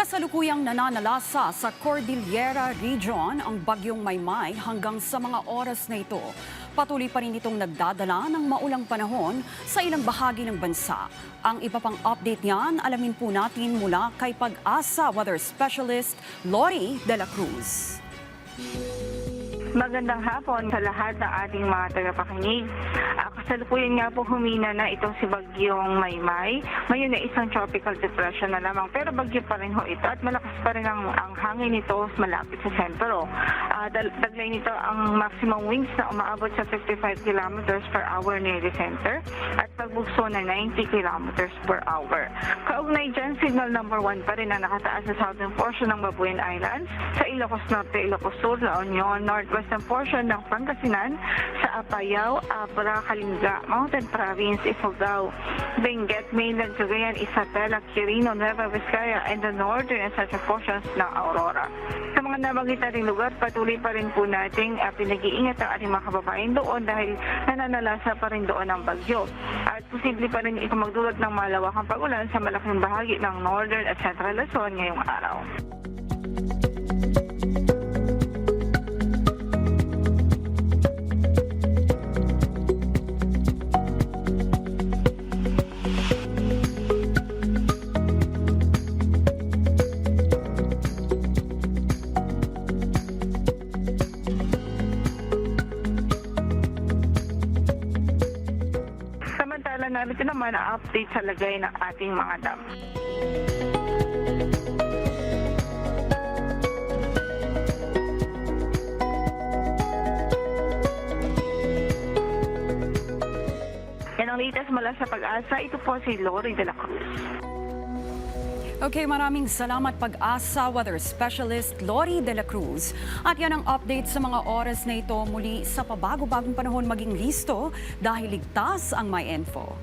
Kasalukuyang nananalasa sa Cordillera Region ang bagyong Maymay hanggang sa mga oras na ito. Patuloy pa rin itong nagdadala ng maulang panahon sa ilang bahagi ng bansa. Ang iba pang update niyan, alamin po natin mula kay Pag-asa Weather Specialist Lori De La Cruz. Magandang hapon sa lahat ng ating mga tagapakinig. Kasalukuyan nga po humina na itong si Bagyong Maymay. Ngayon na isang tropical depression na lamang pero bagyo pa rin ho ito at malakas pa rin ang hangin nito malapit sa sentro. Taglay nito ang maximum winds na umaabot sa 55 kilometers per hour near the center at pagbugso na 90 kilometers per hour. Kaugnay dyan, signal number 1 pa rin na nakataas sa southern portion ng Babuyan Islands, sa Ilocos Norte, Ilocos Sur, La Union, northwestern portion ng Pangasinan, sa Apayao, Abra, Kalinga, Mountain Province, Ifugao, Benguet, Mainland, Cagayan, Isabela, Quirino, Nueva Vizcaya, and the northern and central portions ng Aurora. Sa mga nabanggit nating lugar, patuloy pa rin po nating pinag-iingat ang ating mga kababayan doon dahil nananalasa pa rin doon ang bagyo. At posible pa rin ito magdulot ng malawakang pag-ulan sa malaking bahagi ng northern at central Luzon ngayong araw. Samantala narito naman ang update sa lagay ng ating mga dam. Yan ang latest mula sa Pag-asa. Ito po si Lori De La Cruz. Okay, maraming salamat Pag-asa Weather Specialist Lori De La Cruz. At yan ang update sa mga oras na ito muli sa pabago-bagong panahon maging listo dahil ligtas ang may info.